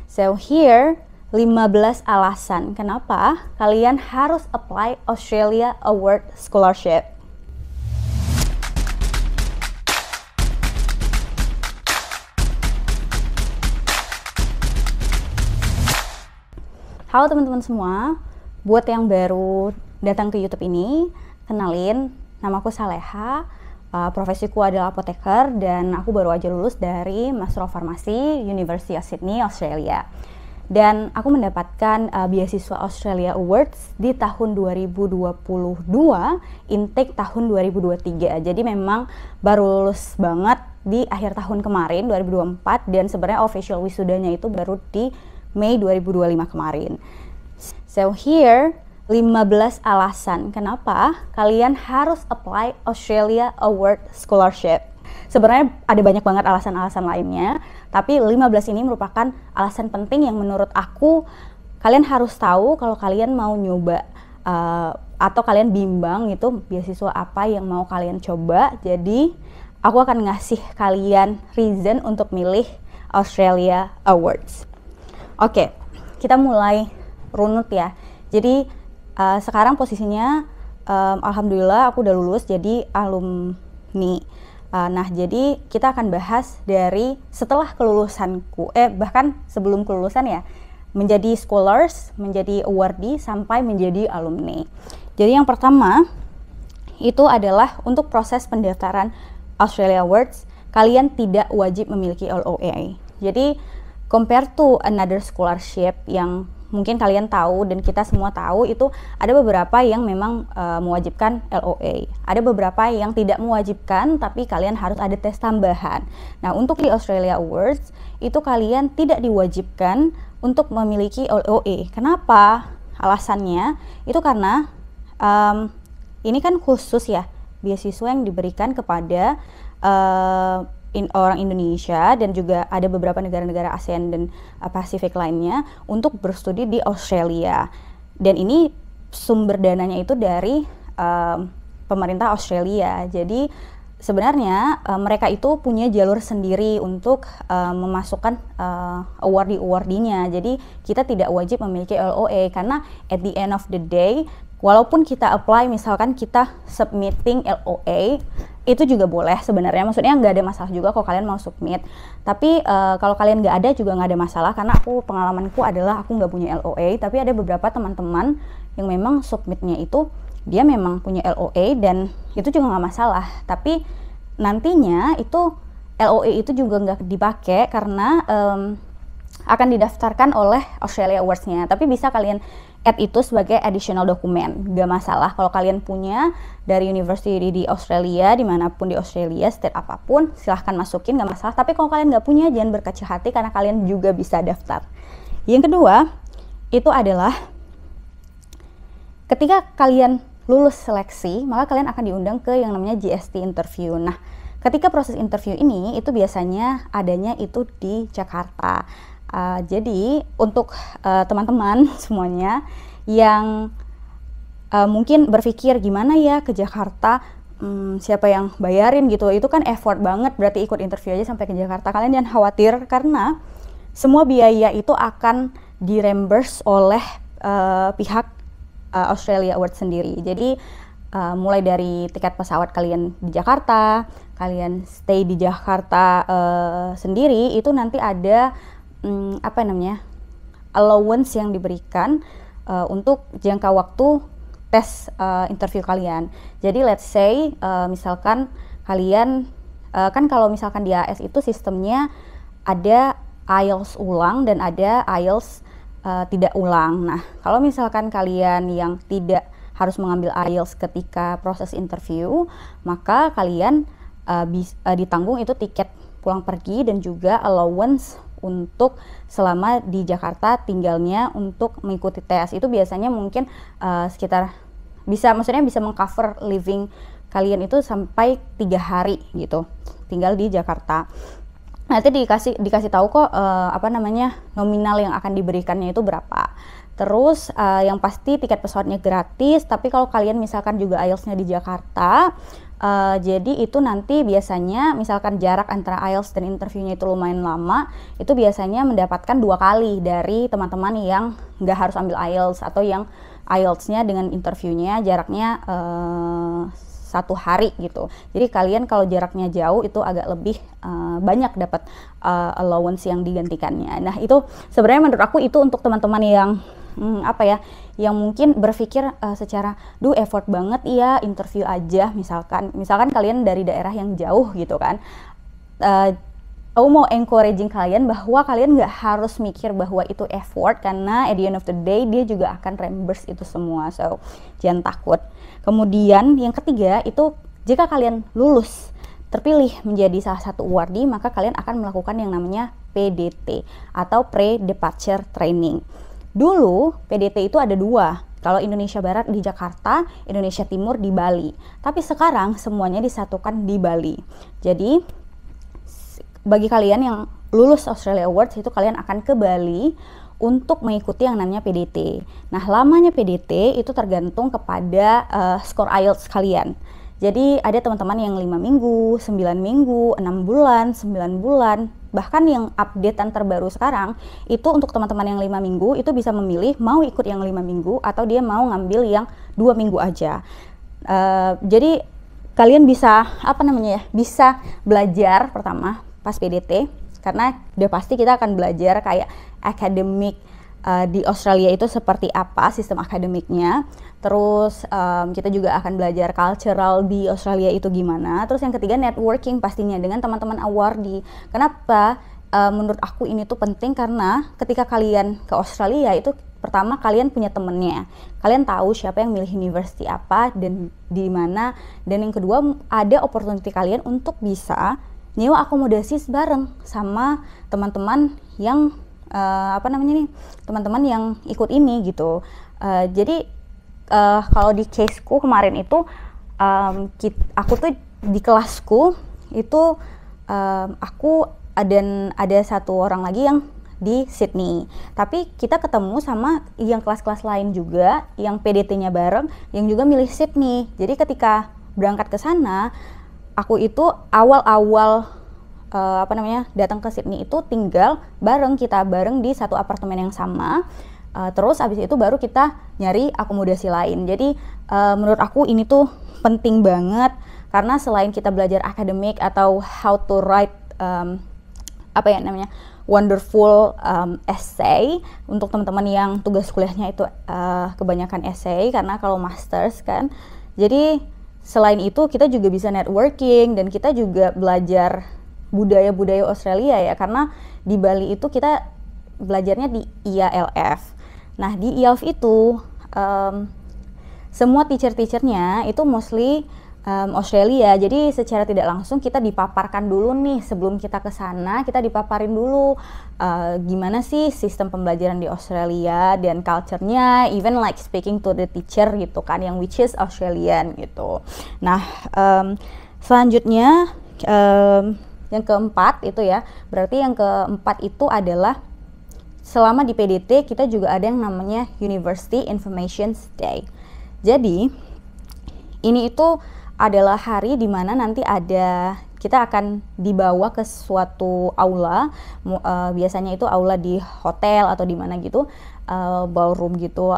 So here 15 alasan kenapa kalian harus apply Australia Award Scholarship. Halo teman-teman semua, buat yang baru datang ke YouTube ini, kenalin, namaku Saleha, profesiku adalah apoteker dan aku baru aja lulus dari Master of Pharmacy University of Sydney, Australia. Dan aku mendapatkan beasiswa Australia Awards di tahun 2022, intake tahun 2023. Jadi memang baru lulus banget di akhir tahun kemarin 2024 dan sebenarnya official wisudanya itu baru di Mei 2025 kemarin. So here 15 alasan kenapa kalian harus apply Australia Award Scholarship. Sebenarnya ada banyak banget alasan-alasan lainnya, tapi 15 ini merupakan alasan penting yang menurut aku kalian harus tahu kalau kalian mau nyoba atau kalian bimbang gitu beasiswa apa yang mau kalian coba. Jadi aku akan ngasih kalian reason untuk milih Australia Awards. Oke, kita mulai runut ya. Jadi sekarang posisinya alhamdulillah aku udah lulus jadi alumni. Nah, jadi kita akan bahas dari setelah kelulusanku, bahkan sebelum kelulusan ya, menjadi scholars, menjadi awardee, sampai menjadi alumni. Jadi yang pertama itu adalah untuk proses pendaftaran Australia Awards, kalian tidak wajib memiliki LOA. Jadi compare to another scholarship yang mungkin kalian tahu dan kita semua tahu, itu ada beberapa yang memang mewajibkan LOA. Ada beberapa yang tidak mewajibkan tapi kalian harus ada tes tambahan. Nah, untuk di Australia Awards itu kalian tidak diwajibkan untuk memiliki LOA. Kenapa? Alasannya itu karena ini kan khusus ya, beasiswa yang diberikan kepada orang Indonesia dan juga ada beberapa negara-negara ASEAN dan Pasifik lainnya untuk berstudi di Australia. Dan ini sumber dananya itu dari pemerintah Australia. Jadi sebenarnya mereka itu punya jalur sendiri untuk memasukkan awardee-awardee-nya. Jadi kita tidak wajib memiliki LOA karena at the end of the day, walaupun kita apply, misalkan kita submitting LOA, itu juga boleh sebenarnya, maksudnya nggak ada masalah juga kalau kalian mau submit. Tapi kalau kalian nggak ada juga nggak ada masalah, karena pengalamanku adalah aku nggak punya LOA, tapi ada beberapa teman-teman yang memang submitnya itu dia memang punya LOA dan itu juga nggak masalah. Tapi nantinya itu LOA itu juga nggak dipakai karena akan didaftarkan oleh Australia Awards-nya, tapi bisa kalian add itu sebagai additional dokumen, gak masalah. Kalau kalian punya dari university di Australia, dimanapun di Australia, state apapun, silahkan masukin, gak masalah. Tapi kalau kalian gak punya, jangan berkecil hati karena kalian juga bisa daftar. Yang kedua, itu adalah ketika kalian lulus seleksi, maka kalian akan diundang ke yang namanya GST interview. Nah, ketika proses interview ini, itu biasanya adanya itu di Jakarta. Jadi untuk teman-teman semuanya yang mungkin berpikir gimana ya ke Jakarta, siapa yang bayarin gitu, itu kan effort banget, berarti ikut interview aja sampai ke Jakarta. Kalian jangan khawatir karena semua biaya itu akan di-reimburse oleh pihak Australia Awards sendiri. Jadi mulai dari tiket pesawat kalian di Jakarta, kalian stay di Jakarta sendiri, itu nanti ada allowance yang diberikan untuk jangka waktu tes interview kalian. Jadi let's say misalkan kalian kan kalau misalkan di AS itu sistemnya ada IELTS ulang dan ada IELTS tidak ulang. Nah, kalau misalkan kalian yang tidak harus mengambil IELTS ketika proses interview, maka kalian ditanggung itu tiket pulang pergi dan juga allowance untuk selama di Jakarta tinggalnya untuk mengikuti tes. Itu biasanya mungkin sekitar bisa mengcover living kalian itu sampai 3 hari gitu tinggal di Jakarta. nanti dikasih tahu kok apa namanya, nominal yang akan diberikannya itu berapa. Terus yang pasti tiket pesawatnya gratis, tapi kalau kalian misalkan juga IELTS-nya di Jakarta, jadi itu nanti biasanya misalkan jarak antara IELTS dan interviewnya itu lumayan lama, itu biasanya mendapatkan 2 kali dari teman-teman yang nggak harus ambil IELTS, atau yang IELTS-nya dengan interviewnya jaraknya 1 hari gitu. Jadi kalian kalau jaraknya jauh itu agak lebih banyak dapat allowance yang digantikannya. Nah itu sebenarnya menurut aku itu untuk teman-teman yang apa ya, yang mungkin berpikir secara effort banget ya interview aja, misalkan kalian dari daerah yang jauh gitu kan. Aku mau encouraging kalian bahwa kalian nggak harus mikir bahwa itu effort, karena at the end of the day dia juga akan reimburse itu semua, so jangan takut. Kemudian yang ketiga itu, jika kalian lulus terpilih menjadi salah satu awardee, maka kalian akan melakukan yang namanya PDT atau Pre-Departure Training. Dulu PDT itu ada 2, kalau Indonesia Barat di Jakarta, Indonesia Timur di Bali. Tapi sekarang semuanya disatukan di Bali. Jadi bagi kalian yang lulus Australia Awards itu kalian akan ke Bali untuk mengikuti yang namanya PDT. Nah, lamanya PDT itu tergantung kepada skor IELTS kalian. Jadi ada teman-teman yang 5 minggu, 9 minggu, 6 bulan, 9 bulan. Bahkan yang updatean terbaru sekarang itu untuk teman-teman yang 5 minggu itu bisa memilih mau ikut yang 5 minggu atau dia mau ngambil yang 2 minggu aja. Jadi kalian bisa bisa belajar pertama pas PDT, karena udah pasti kita akan belajar kayak akademik di Australia itu seperti apa sistem akademiknya. Terus kita juga akan belajar cultural di Australia itu gimana. Terus yang ketiga networking pastinya dengan teman-teman awardee. Kenapa menurut aku ini tuh penting? Karena ketika kalian ke Australia itu pertama kalian punya temennya, kalian tahu siapa yang milih university apa dan di mana. Dan yang kedua ada opportunity kalian untuk bisa nyewa akomodasi bareng sama teman-teman yang teman-teman yang ikut ini gitu. Jadi kalau di caseku kemarin itu aku tuh di kelasku itu aku ada satu orang lagi yang di Sydney, tapi kita ketemu sama yang kelas-kelas lain juga yang PDT-nya bareng yang juga milih Sydney. Jadi ketika berangkat ke sana, aku itu awal-awal datang ke Sydney itu tinggal bareng di satu apartemen yang sama. Terus abis itu baru kita nyari akomodasi lain. Jadi menurut aku ini tuh penting banget, karena selain kita belajar akademik atau how to write wonderful essay untuk teman-teman yang tugas kuliahnya itu kebanyakan essay, karena kalau masters kan. Jadi selain itu kita juga bisa networking dan kita juga belajar budaya-budaya Australia ya, karena di Bali itu kita belajarnya di IALF. Nah di IALF itu semua teacher-teachernya itu mostly Australia. Jadi secara tidak langsung kita dipaparkan dulu nih sebelum kita ke sana, kita dipaparin dulu gimana sih sistem pembelajaran di Australia dan culture-nya, even like speaking to the teacher gitu kan, yang which is Australian gitu. Nah selanjutnya yang keempat itu ya, berarti yang keempat itu adalah selama di PDT kita juga ada yang namanya University Information Day. Jadi ini itu adalah hari dimana nanti kita akan dibawa ke suatu aula, biasanya itu aula di hotel atau di mana gitu, ballroom gitu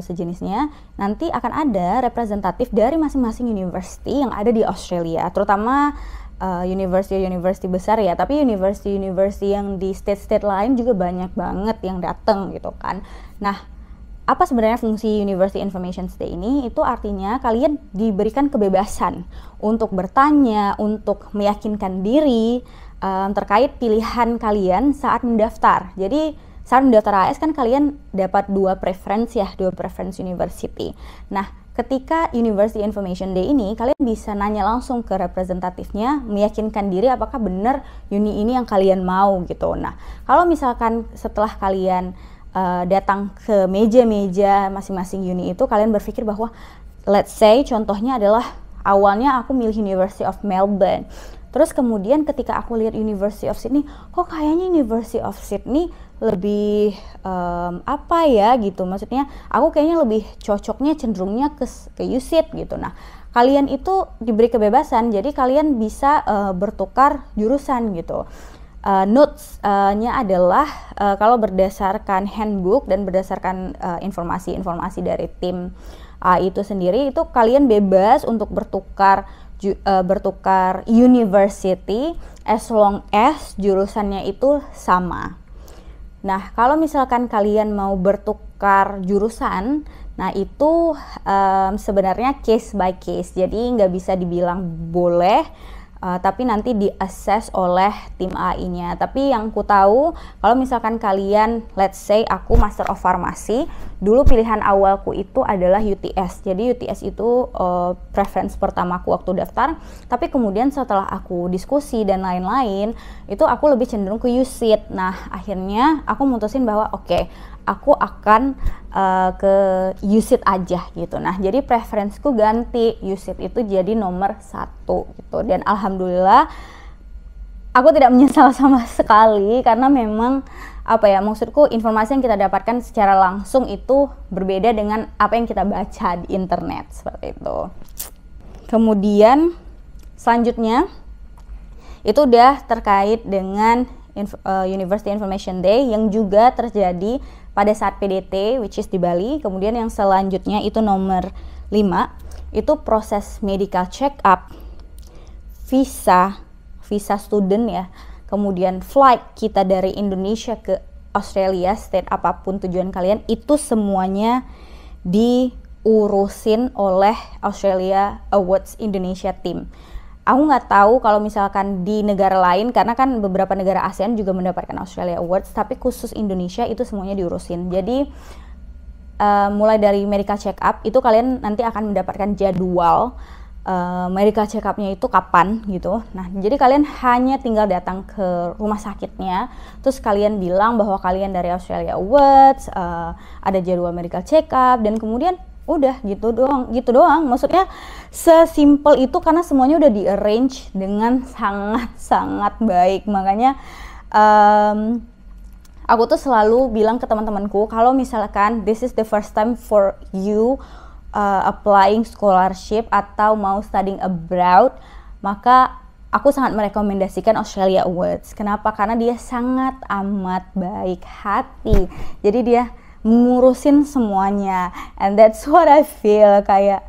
sejenisnya. Nanti akan ada representatif dari masing-masing university yang ada di Australia, terutama university besar ya, tapi university yang di state lain juga banyak banget yang datang gitu kan. Nah, apa sebenarnya fungsi University Information Day ini? Itu artinya kalian diberikan kebebasan untuk bertanya, untuk meyakinkan diri terkait pilihan kalian saat mendaftar. Jadi saat mendaftar AS kan kalian dapat dua preference university. Nah, ketika University Information Day ini, kalian bisa nanya langsung ke representatifnya, meyakinkan diri apakah benar uni ini yang kalian mau gitu. Nah, kalau misalkan setelah kalian datang ke meja-meja masing-masing uni itu, kalian berpikir bahwa let's say contohnya adalah awalnya aku milih University of Melbourne, Terus kemudian ketika aku lihat University of Sydney, kok kayaknya University of Sydney lebih apa ya gitu, maksudnya aku kayaknya lebih cocoknya cenderungnya ke USyd gitu. Nah, kalian itu diberi kebebasan, jadi kalian bisa bertukar jurusan gitu. Notes-nya adalah kalau berdasarkan handbook dan berdasarkan informasi-informasi dari tim itu sendiri, itu kalian bebas untuk bertukar university as long as jurusannya itu sama. Nah, kalau misalkan kalian mau bertukar jurusan, nah itu sebenarnya case by case, jadi nggak bisa dibilang boleh, tapi nanti di-assess oleh tim AI-nya. Tapi yang ku tahu, kalau misalkan kalian, let's say aku Master of Pharmacy, dulu pilihan awalku itu adalah UTS. Jadi UTS itu preference pertamaku waktu daftar. Tapi kemudian setelah aku diskusi dan lain-lain, itu aku lebih cenderung ke USyd. Nah, akhirnya aku mutusin bahwa oke, aku akan ke USyd aja gitu. Nah, jadi preferensiku ganti, USyd itu jadi nomor 1 gitu. Dan alhamdulillah aku tidak menyesal sama sekali, karena memang apa ya, maksudku informasi yang kita dapatkan secara langsung itu berbeda dengan apa yang kita baca di internet, seperti itu. Kemudian selanjutnya itu udah terkait dengan University Information Day yang juga terjadi pada saat PDT, which is di Bali. Kemudian yang selanjutnya itu nomor 5, itu proses medical check up, visa student ya, kemudian flight kita dari Indonesia ke Australia, state apapun tujuan kalian, itu semuanya diurusin oleh Australia Awards Indonesia Team. Aku nggak tahu kalau misalkan di negara lain, karena kan beberapa negara ASEAN juga mendapatkan Australia Awards, tapi khusus Indonesia itu semuanya diurusin. Jadi mulai dari medical check up itu kalian nanti akan mendapatkan jadwal medical check up-nya itu kapan gitu. Nah, jadi kalian hanya tinggal datang ke rumah sakitnya, terus kalian bilang bahwa kalian dari Australia Awards, ada jadwal medical check up, dan kemudian udah gitu doang. Maksudnya sesimpel itu, karena semuanya udah di arrange dengan sangat baik. Makanya aku tuh selalu bilang ke teman-temanku, kalau misalkan this is the first time for you applying scholarship atau mau studying abroad, maka aku sangat merekomendasikan Australia Awards. Kenapa? Karena dia sangat amat baik hati, jadi dia ngurusin semuanya, and that's what I feel, kayak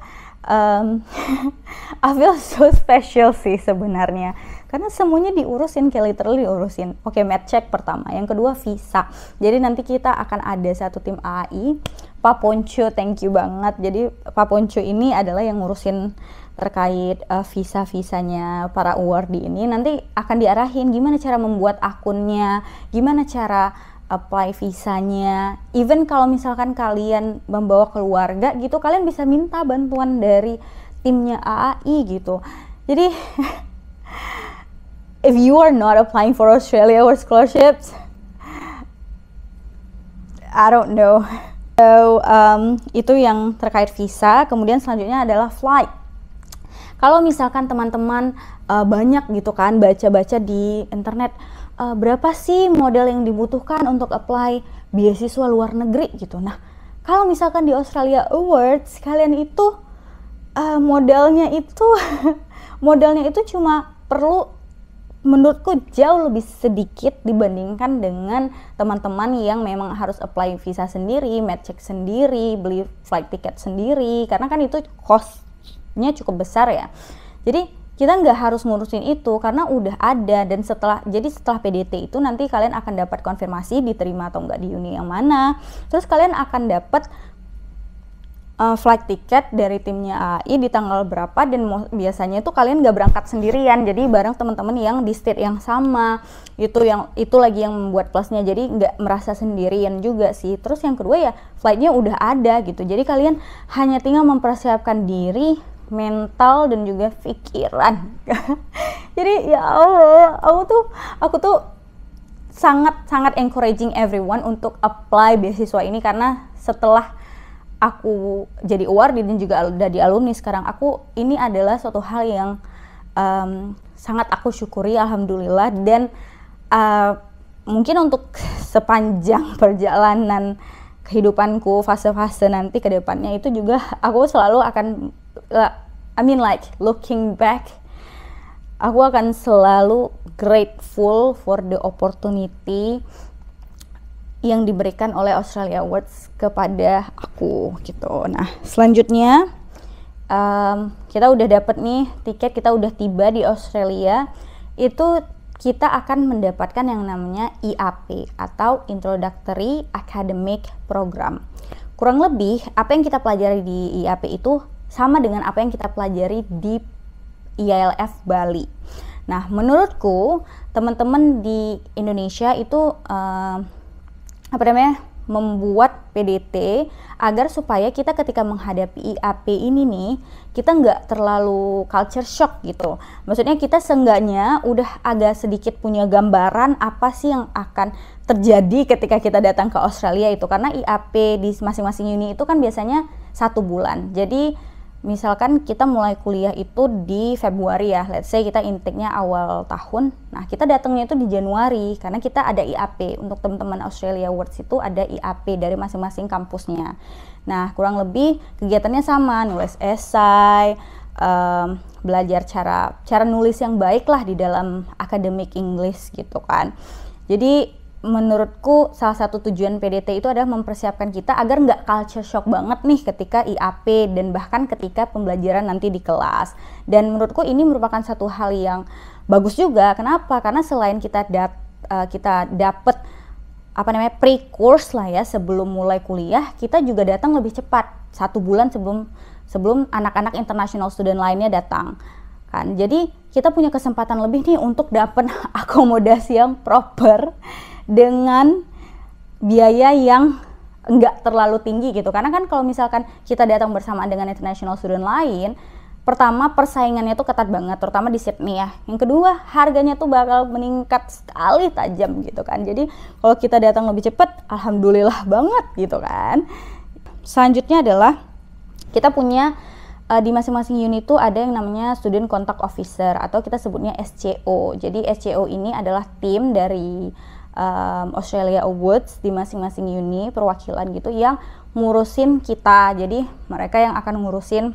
I feel so special sih sebenarnya, karena semuanya diurusin, kayak literally diurusin. Oke, med check pertama, yang kedua visa. Jadi nanti kita akan ada satu tim AI, Pak Ponco, thank you banget. Jadi Pak Ponco ini adalah yang ngurusin terkait visa-visanya para awardee ini. Nanti akan diarahin gimana cara membuat akunnya, gimana cara apply visanya. Even kalau misalkan kalian membawa keluarga gitu, kalian bisa minta bantuan dari timnya AI gitu. Jadi if you are not applying for Australia or scholarships, I don't know. So itu yang terkait visa. Kemudian selanjutnya adalah flight. Kalau misalkan teman-teman banyak gitu kan baca-baca di internet, berapa sih modal yang dibutuhkan untuk apply beasiswa luar negeri gitu. Nah, kalau misalkan di Australia Awards kalian itu modalnya itu cuma perlu, menurutku jauh lebih sedikit dibandingkan dengan teman-teman yang memang harus apply visa sendiri, med check sendiri, beli flight ticket sendiri, karena kan itu cost-nya cukup besar ya. Jadi kita nggak harus ngurusin itu karena udah ada, dan setelah PDT itu nanti kalian akan dapat konfirmasi diterima atau nggak di uni yang mana. Terus kalian akan dapat flight ticket dari timnya AI di tanggal berapa, dan biasanya itu kalian nggak berangkat sendirian, jadi bareng teman-teman yang di state yang sama. Itu lagi yang membuat plusnya, jadi nggak merasa sendirian juga sih. Terus yang kedua ya flightnya udah ada gitu, jadi kalian hanya tinggal mempersiapkan diri, mental dan juga pikiran. Jadi ya Allah, aku tuh sangat encouraging everyone untuk apply beasiswa ini, karena setelah aku jadi awardee dan juga udah di alumni sekarang, ini adalah suatu hal yang sangat aku syukuri, alhamdulillah. Dan mungkin untuk sepanjang perjalanan kehidupanku, fase-fase nanti ke depannya itu juga aku selalu akan looking back, aku akan selalu grateful for the opportunity yang diberikan oleh Australia Awards kepada aku gitu. Nah, selanjutnya kita udah dapet nih tiket, kita udah tiba di Australia. Itu kita akan mendapatkan yang namanya IAP atau Introductory Academic Program. Kurang lebih apa yang kita pelajari di IAP itu sama dengan apa yang kita pelajari di IELF Bali. Nah, menurutku teman-teman di Indonesia itu membuat PDT agar supaya kita ketika menghadapi IAP ini nih, kita nggak terlalu culture shock gitu. Maksudnya kita seenggaknya udah agak sedikit punya gambaran apa sih yang akan terjadi ketika kita datang ke Australia itu. Karena IAP di masing-masing uni itu kan biasanya 1 bulan. Jadi misalkan kita mulai kuliah itu di Februari ya, let's say kita intake-nya awal tahun. Nah, kita datangnya itu di Januari karena kita ada IAP. Untuk teman-teman Australia Awards itu ada IAP dari masing-masing kampusnya. Nah, kurang lebih kegiatannya sama, nulis esai, belajar cara nulis yang baik lah di dalam academic English gitu kan. Jadi menurutku salah satu tujuan PDT itu adalah mempersiapkan kita agar nggak culture shock banget nih ketika IAP dan bahkan ketika pembelajaran nanti di kelas. Dan menurutku ini merupakan satu hal yang bagus juga. Kenapa? Karena selain kita dapet pre-course lah ya sebelum mulai kuliah, kita juga datang lebih cepat 1 bulan sebelum anak-anak international student lainnya datang kan. Jadi kita punya kesempatan lebih nih untuk dapat akomodasi yang proper dengan biaya yang enggak terlalu tinggi gitu. Karena kan kalau misalkan kita datang bersamaan dengan international student lain, pertama persaingannya tuh ketat banget, terutama di Sydney ya. Yang kedua, harganya tuh bakal meningkat sekali tajam gitu kan. Jadi kalau kita datang lebih cepat, alhamdulillah banget gitu kan. Selanjutnya adalah kita punya di masing-masing unit itu ada yang namanya Student Contact Officer atau kita sebutnya SCO. Jadi SCO ini adalah tim dari Australia Awards di masing-masing uni, perwakilan gitu yang ngurusin kita. Jadi mereka yang akan ngurusin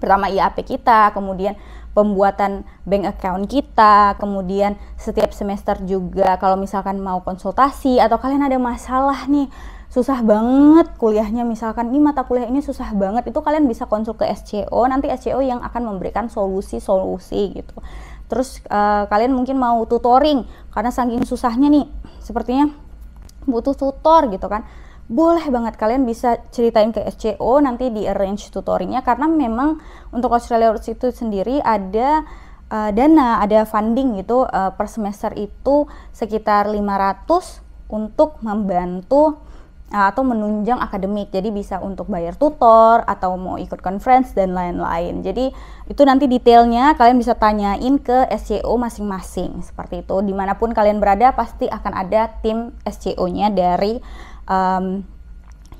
pertama IAP kita, kemudian pembuatan bank account kita, kemudian setiap semester juga kalau misalkan mau konsultasi atau kalian ada masalah nih, susah banget kuliahnya, misalkan ini mata kuliah ini susah banget, itu kalian bisa konsul ke SCO, nanti SCO yang akan memberikan solusi-solusi gitu. Terus kalian mungkin mau tutoring karena saking susahnya nih, sepertinya butuh tutor gitu kan, boleh banget kalian bisa ceritain ke SCO, nanti di arrange tutoringnya. Karena memang untuk Australia Awards itu sendiri ada dana, ada funding gitu, per semester itu sekitar 500 untuk membantu atau menunjang akademik. Jadi bisa untuk bayar tutor atau mau ikut conference dan lain-lain. Jadi itu nanti detailnya kalian bisa tanyain ke SCO masing-masing seperti itu. Dimanapun kalian berada pasti akan ada tim SCO-nya dari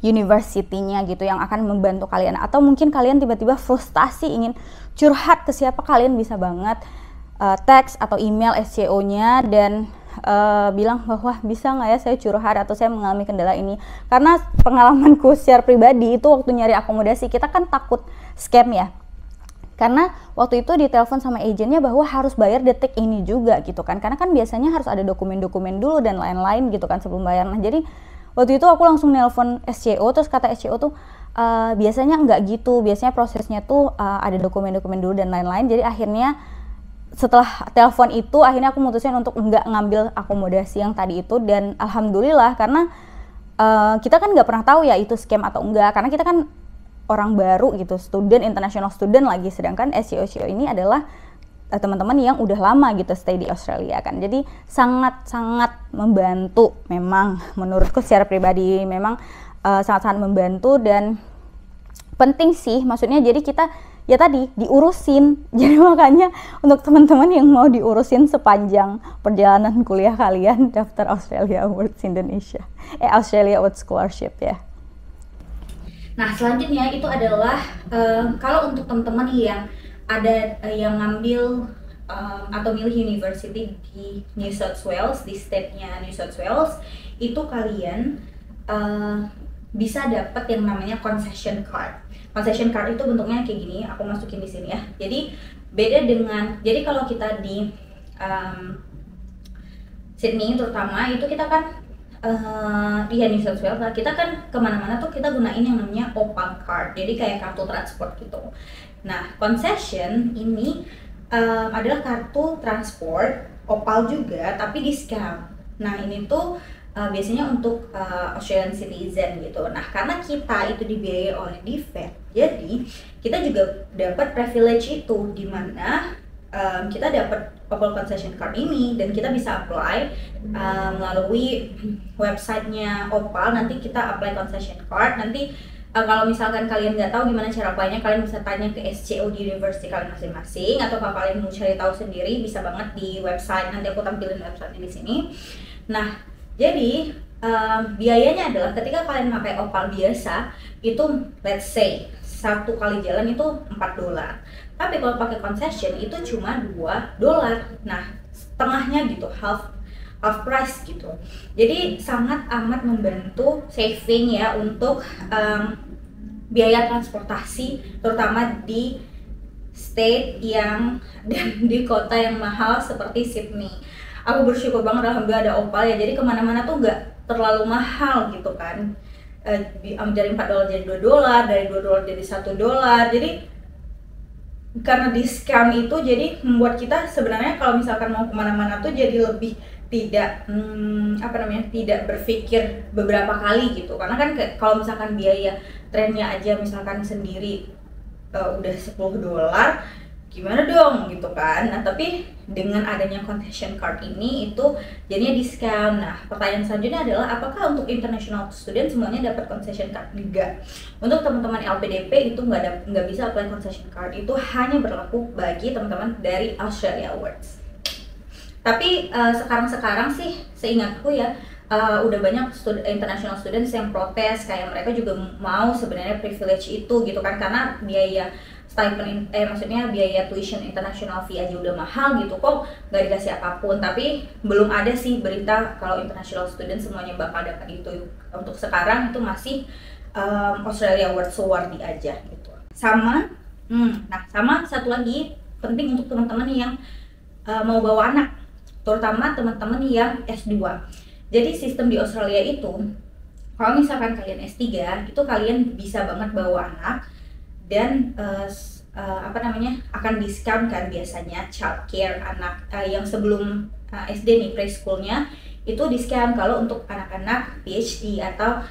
university-nya gitu yang akan membantu kalian. Atau mungkin kalian tiba-tiba frustasi ingin curhat ke siapa, kalian bisa banget teks atau email SCO-nya dan bilang bahwa bisa nggak ya saya curhat atau saya mengalami kendala ini. Karena pengalamanku secara pribadi itu waktu nyari akomodasi kita kan takut scam ya, karena waktu itu ditelepon sama agennya bahwa harus bayar detik ini juga gitu kan, karena kan biasanya harus ada dokumen-dokumen dulu dan lain-lain gitu kan sebelum bayar. Nah jadi waktu itu aku langsung nelpon SCO, terus kata SCO tuh biasanya nggak gitu, biasanya prosesnya tuh ada dokumen-dokumen dulu dan lain-lain. Jadi akhirnya setelah telepon itu akhirnya aku mutusin untuk nggak ngambil akomodasi yang tadi itu. Dan alhamdulillah karena kita kan nggak pernah tahu ya itu scam atau enggak, karena kita kan orang baru gitu, international student lagi, sedangkan SCO ini adalah teman-teman yang udah lama gitu stay di Australia kan. Jadi sangat-sangat membantu, memang menurutku secara pribadi memang sangat-sangat membantu dan penting sih, maksudnya jadi kita ya tadi diurusin. Jadi makanya untuk teman-teman yang mau diurusin sepanjang perjalanan kuliah kalian, daftar Australia Awards Indonesia, Australia Awards Scholarship ya. Nah selanjutnya itu adalah kalau untuk teman-teman yang ada yang ngambil atau milih university di New South Wales, di state-nya New South Wales, itu kalian bisa dapat yang namanya concession card. Concession card itu bentuknya kayak gini, aku masukin di sini ya. Jadi beda dengan, jadi kalau kita di Sydney terutama itu kita kan di New South Wales, kita kan kemana-mana tuh kita gunain yang namanya Opal card, jadi kayak kartu transport gitu. Nah, concession ini adalah kartu transport Opal juga tapi discount. Nah, ini tuh biasanya untuk Australian citizen gitu. Nah, karena kita itu dibiayai oleh DFED, jadi kita juga dapat privilege itu, di mana kita dapat Opal concession card ini dan kita bisa apply melalui websitenya Opal. Nanti kita apply concession card. Nanti kalau misalkan kalian nggak tahu gimana cara apply-nya, kalian bisa tanya ke SCO di university kalian masing-masing, atau kalau kalian mau cari tahu sendiri bisa banget di website. Nanti aku tampilin website di sini. Nah, jadi biayanya adalah ketika kalian pakai Opal biasa itu let's say 1 kali jalan itu $4. Tapi kalau pakai concession itu cuma $2. Nah, setengahnya gitu, half price gitu. Jadi sangat amat membantu saving ya untuk biaya transportasi, terutama di state yang dan di kota yang mahal seperti Sydney. Aku bersyukur banget alhamdulillah ada Opal ya, jadi kemana-mana tuh nggak terlalu mahal gitu kan. Dari $4 jadi $2, dari $2 jadi $1. Jadi karena diskon itu jadi membuat kita sebenarnya kalau misalkan mau kemana-mana tuh jadi lebih tidak tidak berpikir beberapa kali gitu. Karena kan kalau misalkan biaya trennya aja misalkan sendiri udah $10, gimana dong gitu kan. Nah, tapi dengan adanya concession card ini itu jadinya diskon. Nah, pertanyaan selanjutnya adalah apakah untuk international student semuanya dapat concession card? Enggak. Untuk teman-teman LPDP itu nggak bisa apply concession card. Itu hanya berlaku bagi teman-teman dari Australia Awards. Tapi sekarang sih seingatku ya udah banyak international students yang protes, kayak mereka juga mau sebenarnya privilege itu gitu kan, karena biaya stipend maksudnya biaya tuition international fee aja udah mahal gitu, kok nggak dikasih apapun. Tapi belum ada sih berita kalau international student semuanya bakal dapat itu. Untuk sekarang itu masih Australia Awards awardee aja gitu. Sama satu lagi penting untuk teman-teman yang mau bawa anak, terutama teman-teman yang S2. Jadi sistem di Australia itu kalau misalkan kalian S3 itu kalian bisa banget bawa anak dan akan diskon kan biasanya childcare anak yang sebelum SD nih, preschoolnya itu diskon kalau untuk anak-anak PhD atau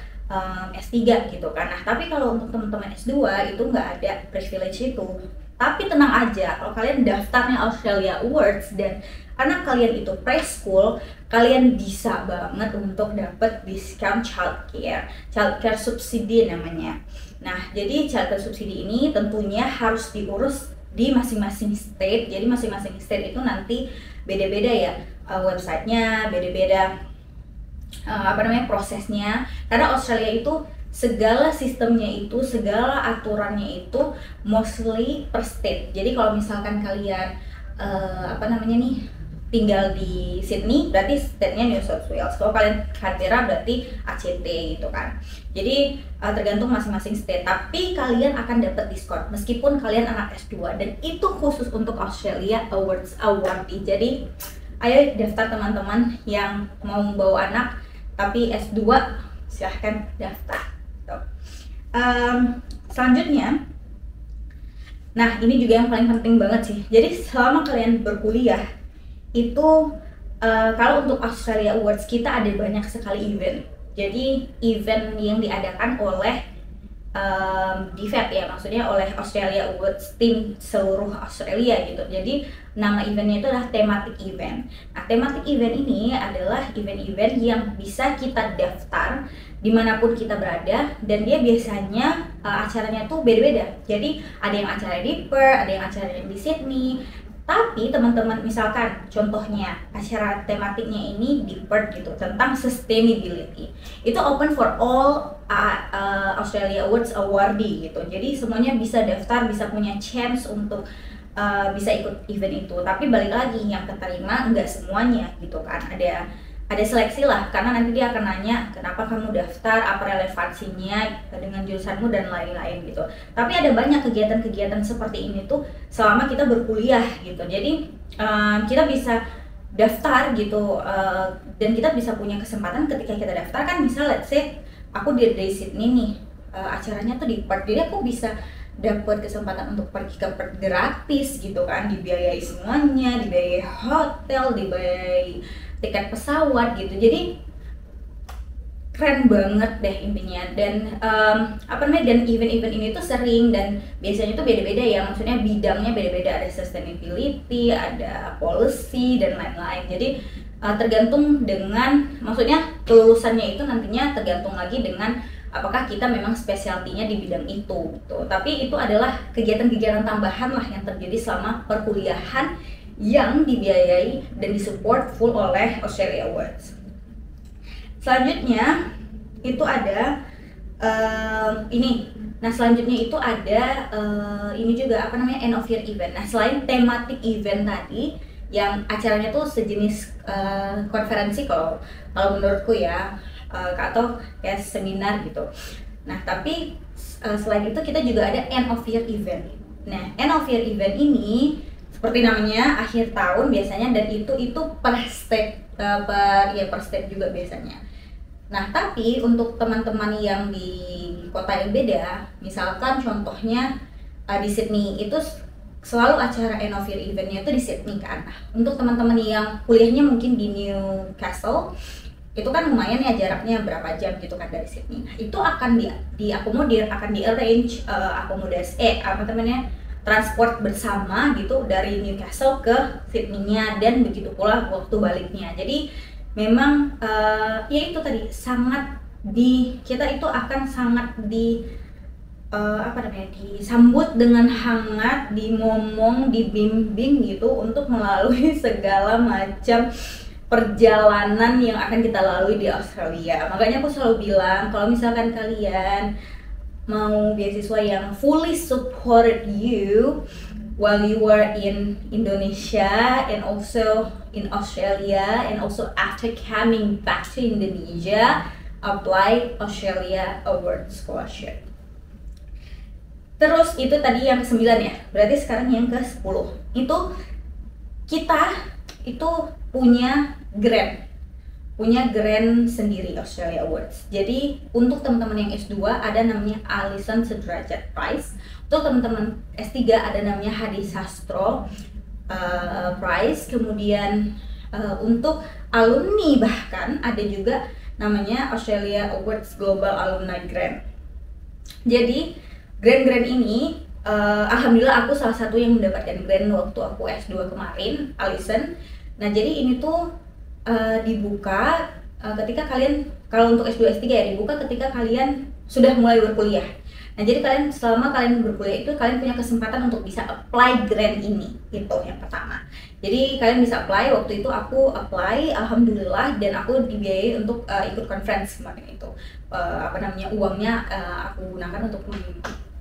S3 gitu kan. Nah, tapi kalau untuk teman-teman S2 itu nggak ada privilege itu. Tapi tenang aja, kalau kalian daftarnya Australia Awards dan anak kalian itu preschool, kalian bisa banget untuk dapat diskon childcare subsidi namanya. Nah, jadi childcare subsidi ini tentunya harus diurus di masing-masing state. Jadi masing-masing state itu nanti beda-beda ya, websitenya beda-beda, prosesnya. Karena Australia itu segala sistemnya itu, segala aturannya itu mostly per state. Jadi kalau misalkan kalian tinggal di Sydney, berarti state-nya New South Wales. Kalau kalian Canberra berarti ACT gitu kan. Jadi tergantung masing-masing state. Tapi kalian akan dapat diskon meskipun kalian anak S2, dan itu khusus untuk Australia Awards awardee. Jadi ayo daftar teman-teman yang mau bawa anak tapi S2, silahkan daftar. Selanjutnya, nah ini juga yang paling penting banget sih. Jadi selama kalian berkuliah itu kalau untuk Australia Awards kita ada banyak sekali event. Jadi event yang diadakan oleh DFED ya, maksudnya oleh Australia Awards tim seluruh Australia gitu. Jadi nama eventnya itu adalah thematic event. Nah, thematic event ini adalah event-event yang bisa kita daftar dimanapun kita berada, dan dia biasanya acaranya tuh beda-beda. Jadi ada yang acara di Perth, ada yang acara di Sydney. Tapi teman-teman misalkan contohnya acara tematiknya ini di Perth gitu tentang sustainability, itu open for all Australia Awards awardee gitu. Jadi semuanya bisa daftar, bisa punya chance untuk bisa ikut event itu. Tapi balik lagi, yang keterima nggak semuanya gitu kan, ada seleksi lah, karena nanti dia akan nanya kenapa kamu daftar, apa relevansinya dengan jurusanmu dan lain-lain gitu. Tapi ada banyak kegiatan-kegiatan seperti ini tuh selama kita berkuliah gitu. Jadi kita bisa daftar gitu, dan kita bisa punya kesempatan ketika kita daftar kan. Misal let's say aku dari Sydney nih, acaranya tuh di Perth, jadi aku bisa dapat kesempatan untuk pergi ke Perth gratis gitu kan, dibiayai semuanya, dibiayai hotel, dibiayai tiket pesawat gitu. Jadi keren banget deh intinya. Dan dan event-event ini tuh sering dan biasanya tuh beda-beda ya, maksudnya bidangnya beda-beda, ada sustainability, ada policy dan lain-lain. Jadi tergantung dengan, maksudnya kelulusannya itu nantinya tergantung lagi dengan apakah kita memang spesialtinya di bidang itu gitu. Tapi itu adalah kegiatan-kegiatan tambahan lah yang terjadi selama perkuliahan yang dibiayai dan disupport full oleh Australia Awards. Selanjutnya itu ada ini. Nah selanjutnya itu ada ini juga end of year event. Nah selain thematic event tadi yang acaranya tuh sejenis konferensi kalau menurutku ya, atau kayak seminar gitu. Nah tapi selain itu kita juga ada end of year event. Nah end of year event ini seperti namanya akhir tahun biasanya, dan itu per state juga biasanya. Nah tapi untuk teman-teman yang di kota yang beda, misalkan contohnya di Sydney, itu selalu acara end of year eventnya itu di Sydney kan. Nah, untuk teman-teman yang kuliahnya mungkin di Newcastle, itu kan lumayan ya jaraknya berapa jam gitu kan dari Sydney. Nah itu akan diakomodir, akan di-arrange akomodasi transport bersama gitu dari Newcastle ke Sydney-nya, dan begitu pula waktu baliknya. Jadi memang ya itu tadi kita itu akan sangat disambut dengan hangat, dimomong, dibimbing gitu untuk melalui segala macam perjalanan yang akan kita lalui di Australia. Makanya aku selalu bilang kalau misalkan kalian mau beasiswa yang fully support you while you were in Indonesia and also in Australia, and also after coming back to Indonesia, apply Australia Award Scholarship. Terus itu tadi yang ke-9 ya, berarti sekarang yang ke-10. Itu kita itu punya grant sendiri Australia Awards. Jadi untuk teman-teman yang S2 ada namanya Alison Sederajat Prize. Untuk teman-teman S3 ada namanya Hadi Sastro Prize. Kemudian untuk alumni bahkan ada juga namanya Australia Awards Global Alumni Grant. Jadi grant ini alhamdulillah aku salah satu yang mendapatkan grant waktu aku S2 kemarin, Alison. Nah jadi ini tuh dibuka ketika kalian, kalau untuk S2 S3 ya, dibuka ketika kalian sudah mulai berkuliah. Nah jadi selama kalian berkuliah itu kalian punya kesempatan untuk bisa apply grant ini, itu yang pertama. Jadi kalian bisa apply, waktu itu aku apply alhamdulillah, dan aku dibiayai untuk ikut conference kemarin itu. Uangnya aku gunakan untuk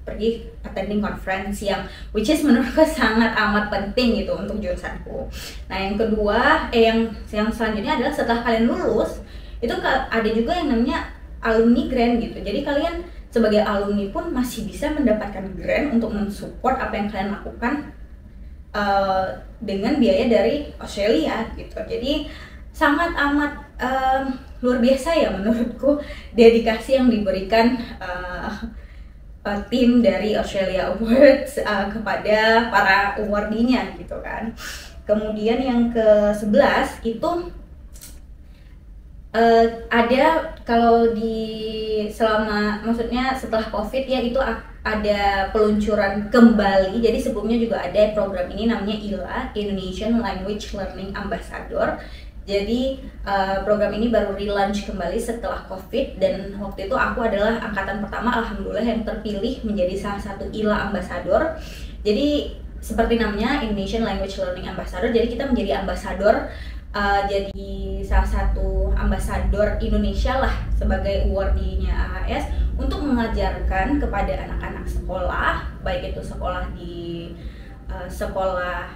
pergi attending conference yang which is menurutku sangat amat penting gitu untuk jurusanku. Nah yang kedua, yang selanjutnya adalah setelah kalian lulus itu ada juga yang namanya alumni grant gitu. Jadi kalian sebagai alumni pun masih bisa mendapatkan grant untuk mensupport apa yang kalian lakukan dengan biaya dari Australia gitu. Jadi sangat amat luar biasa ya menurutku dedikasi yang diberikan tim dari Australia Awards kepada para awardee-nya gitu kan. Kemudian yang ke-11 itu ada kalau maksudnya setelah COVID ya, itu ada peluncuran kembali. Jadi sebelumnya juga ada program ini namanya ILA, Indonesian Language Learning Ambassador. Jadi program ini baru relaunch kembali setelah COVID, dan waktu itu aku adalah angkatan pertama alhamdulillah yang terpilih menjadi salah satu ILA Ambassador. Jadi seperti namanya Indonesian Language Learning Ambassador, jadi kita menjadi ambasador, jadi salah satu ambasador Indonesia lah sebagai awardee-nya AHS untuk mengajarkan kepada anak-anak sekolah, baik itu sekolah di sekolah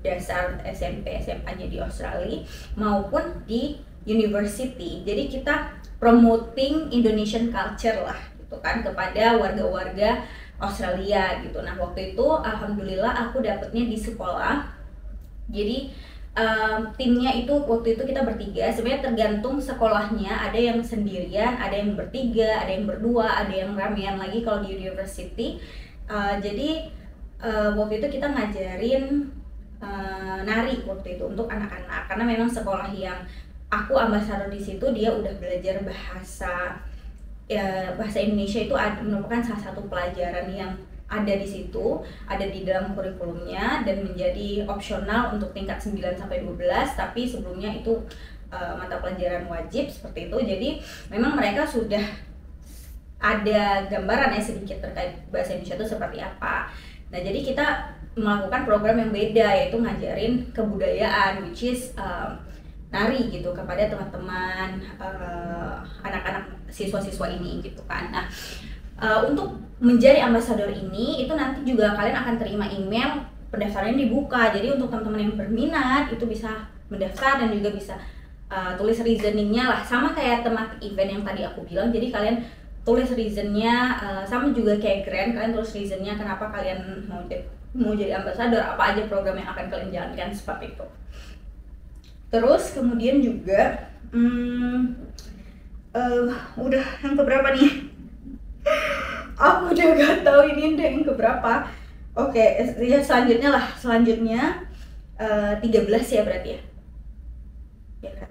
dasar SMP SMA-nya di Australia maupun di university. Jadi kita promoting Indonesian culture lah gitu kan kepada warga-warga Australia gitu. Nah waktu itu alhamdulillah aku dapetnya di sekolah. Jadi timnya itu waktu itu kita bertiga. Sebenarnya tergantung sekolahnya, ada yang sendirian, ada yang bertiga, ada yang berdua, ada yang ramean lagi kalau di university. Jadi waktu itu kita ngajarin nari waktu itu untuk anak-anak, karena memang sekolah yang aku ambasador di situ dia udah belajar bahasa Indonesia, itu merupakan salah satu pelajaran yang ada di situ, ada di dalam kurikulumnya dan menjadi opsional untuk tingkat 9 sampai 12, tapi sebelumnya itu mata pelajaran wajib seperti itu. Jadi memang mereka sudah ada gambaran ya sedikit terkait bahasa Indonesia itu seperti apa. Nah, jadi kita melakukan program yang beda, yaitu ngajarin kebudayaan, which is nari gitu kepada teman-teman anak-anak siswa-siswa ini gitu kan. Nah, untuk menjadi ambasador ini itu nanti juga kalian akan terima email, pendaftarannya dibuka. Jadi untuk teman-teman yang berminat itu bisa mendaftar dan juga bisa tulis reasoningnya lah, sama kayak tematik event yang tadi aku bilang. Jadi kalian tulis reasonnya, sama juga kayak grant, kalian tulis reasonnya kenapa kalian mau jadi ambasador, apa aja program yang akan kalian jalankan seperti itu. Terus kemudian juga udah yang keberapa nih? Aku udah gak tahu ini udah yang keberapa. Oke, ya selanjutnya 13 ya berarti ya. Iya kan?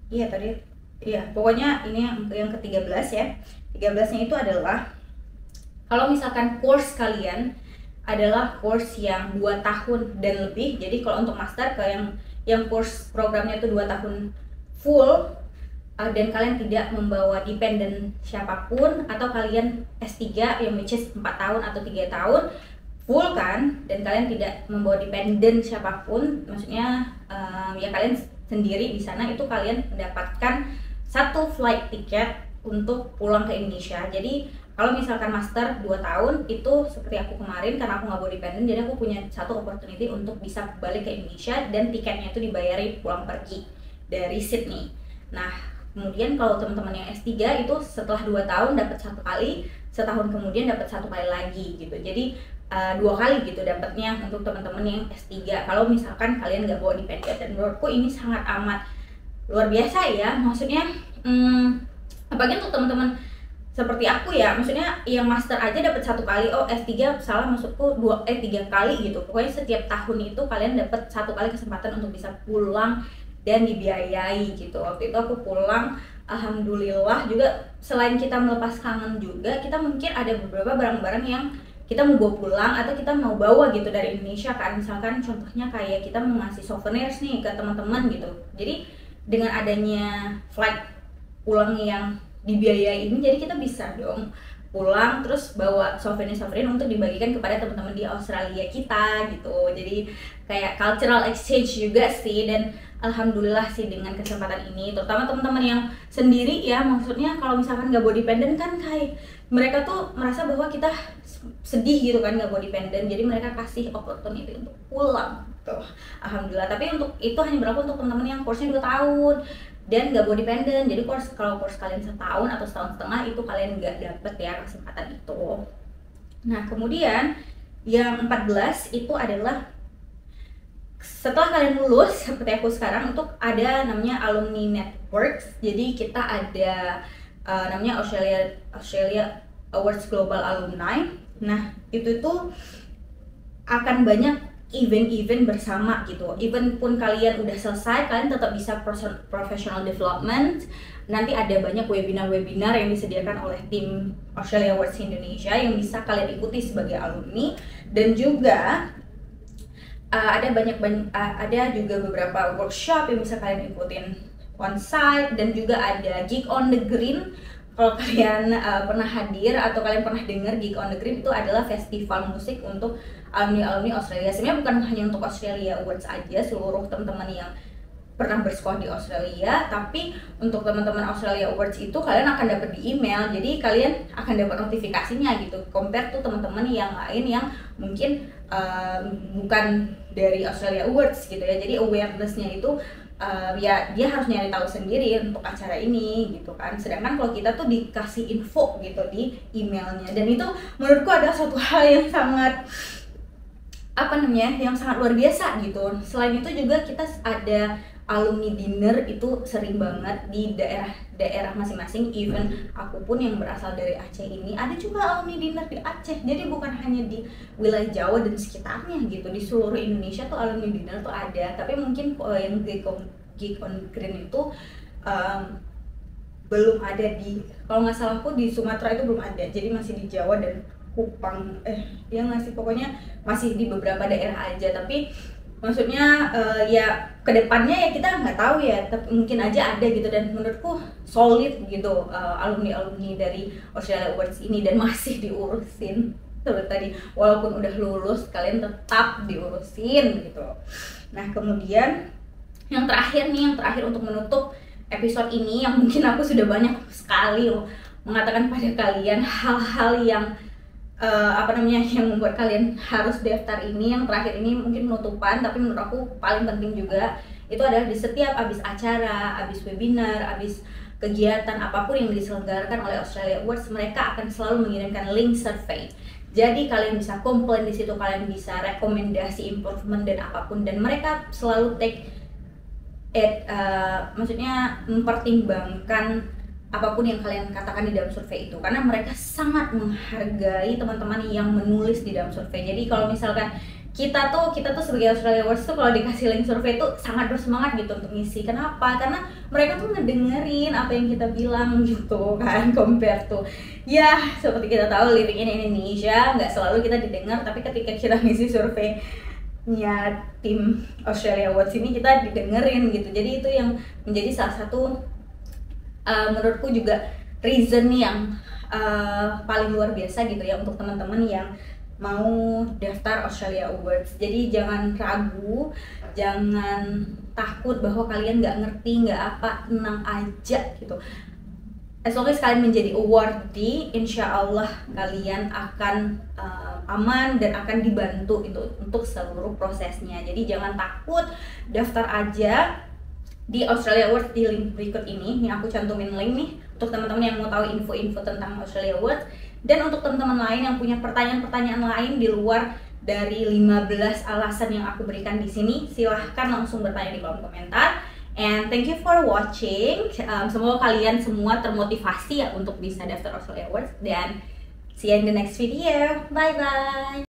Iya tadi. Iya, pokoknya ini yang ke-13 ya. 13-nya itu adalah kalau misalkan course kalian adalah course yang 2 tahun dan lebih. Jadi kalau untuk master ke yang course programnya itu 2 tahun full, dan kalian tidak membawa dependent siapapun, atau kalian S3 yang which is 4 tahun atau 3 tahun full kan, dan kalian tidak membawa dependent siapapun, maksudnya ya kalian sendiri di sana, itu kalian mendapatkan 1 flight ticket untuk pulang ke Indonesia. Jadi kalau misalkan master 2 tahun itu seperti aku kemarin, karena aku nggak bawa dependent, jadi aku punya 1 opportunity untuk bisa balik ke Indonesia dan tiketnya itu dibayari pulang pergi dari Sydney. Nah kemudian kalau teman-teman yang S3 itu setelah 2 tahun dapat 1 kali, setahun kemudian dapat 1 kali lagi gitu. Jadi 2 kali gitu dapatnya untuk teman-teman yang S3 kalau misalkan kalian nggak bawa dependent. Dan menurutku ini sangat amat luar biasa ya, maksudnya apalagi untuk teman-teman seperti aku ya, maksudnya yang master aja dapat 1 kali, S3 salah maksudku 3 kali gitu. Pokoknya setiap tahun itu kalian dapat 1 kali kesempatan untuk bisa pulang dan dibiayai gitu. Waktu itu aku pulang, alhamdulillah. Juga selain kita melepas kangen juga, kita mungkin ada beberapa barang-barang yang kita mau bawa pulang atau kita mau bawa gitu dari Indonesia kan. Misalkan contohnya kayak kita mau ngasih souvenirs nih ke teman-teman gitu. Jadi dengan adanya flight pulang yang dibiayai ini, jadi kita bisa dong pulang terus bawa souvenir untuk dibagikan kepada teman-teman di Australia kita gitu. Jadi kayak cultural exchange juga sih. Dan alhamdulillah sih dengan kesempatan ini, terutama teman-teman yang sendiri ya, maksudnya kalau misalkan nggak bawa dependent kan kayak mereka tuh merasa bahwa kita sedih gitu kan nggak bawa dependent, jadi mereka kasih opportunity untuk pulang tuh. Alhamdulillah. Tapi untuk itu hanya berlaku untuk teman-teman yang course-nya 2 tahun dan nggak bawa dependent. Jadi kalau course kalian setahun atau setahun setengah itu kalian nggak dapet ya kesempatan itu. Nah kemudian yang 14 itu adalah setelah kalian lulus seperti aku sekarang, untuk ada namanya alumni networks. Jadi kita ada namanya Australia Awards Global Alumni. Nah itu tuh akan banyak event-event bersama gitu. Even pun kalian udah selesai, kalian tetap bisa professional development. Nanti ada banyak webinar-webinar yang disediakan oleh tim Australia Awards Indonesia yang bisa kalian ikuti sebagai alumni. Dan juga ada juga beberapa workshop yang bisa kalian ikutin on-site. Dan juga ada Gig on the Green. Kalau kalian pernah hadir atau kalian pernah dengar, Gig on the Green itu adalah festival musik untuk alumni-alumni Australia. Sebenarnya bukan hanya untuk Australia Awards aja, seluruh teman-teman yang pernah bersekolah di Australia, tapi untuk teman-teman Australia Awards itu kalian akan dapat di email, jadi kalian akan dapat notifikasinya gitu, compare tuh teman-teman yang lain yang mungkin bukan dari Australia Awards gitu ya. Jadi awarenessnya itu ya dia harus nyari tahu sendiri untuk acara ini gitu kan, sedangkan kalau kita tuh dikasih info gitu di emailnya, dan itu menurutku adalah suatu hal yang sangat yang sangat luar biasa gitu. Selain itu juga kita ada alumni dinner, itu sering banget di daerah masing-masing. Even aku pun yang berasal dari Aceh ini, ada juga alumni dinner di Aceh. Jadi bukan hanya di wilayah Jawa dan sekitarnya gitu, di seluruh Indonesia tuh alumni dinner tuh ada. Tapi mungkin kalau yang Geek on Green itu belum ada di, kalau nggak salah aku di Sumatera itu belum ada, jadi masih di Jawa dan Kupang, ya nggak sih, pokoknya masih di beberapa daerah aja. Tapi maksudnya ya kedepannya ya kita nggak tahu ya, tapi mungkin aja ada gitu. Dan menurutku solid gitu alumni dari Australia Awards ini, dan masih diurusin seperti tadi, walaupun udah lulus kalian tetap diurusin gitu. Nah kemudian yang terakhir untuk menutup episode ini, yang mungkin aku sudah banyak sekali mengatakan pada kalian hal-hal yang yang membuat kalian harus daftar ini. Yang terakhir ini mungkin penutupan, tapi menurut aku paling penting juga, itu adalah di setiap abis acara, abis webinar, abis kegiatan apapun yang diselenggarakan oleh Australia Awards, mereka akan selalu mengirimkan link survey. Jadi kalian bisa komplain di situ, kalian bisa rekomendasi improvement dan apapun, dan mereka selalu take it, maksudnya mempertimbangkan apapun yang kalian katakan di dalam survei itu, karena mereka sangat menghargai teman-teman yang menulis di dalam survei. Jadi kalau misalkan kita tuh sebagai Australia Awards tuh kalau dikasih link survei tuh sangat bersemangat gitu untuk ngisi. Kenapa? Karena mereka tuh ngedengerin apa yang kita bilang gitu kan, compare tuh ya seperti kita tahu living in Indonesia nggak selalu kita didengar, tapi ketika kita ngisi surveinya tim Australia Awards ini kita didengerin gitu. Jadi itu yang menjadi salah satu menurutku juga reason yang paling luar biasa gitu ya untuk teman-teman yang mau daftar Australia Awards. Jadi jangan ragu, jangan takut bahwa kalian nggak ngerti, nggak apa, tenang aja gitu. As long as kalian menjadi awardee, insya Allah kalian akan aman dan akan dibantu itu untuk seluruh prosesnya. Jadi jangan takut, daftar aja di Australia Awards di link berikut ini. Nih aku cantumin link nih untuk teman-teman yang mau tahu info-info tentang Australia Awards. Dan untuk teman-teman lain yang punya pertanyaan-pertanyaan lain di luar dari 15 alasan yang aku berikan di sini, silahkan langsung bertanya di kolom komentar. And thank you for watching. Semoga kalian semua termotivasi ya untuk bisa daftar Australia Awards, dan see you in the next video. Bye bye.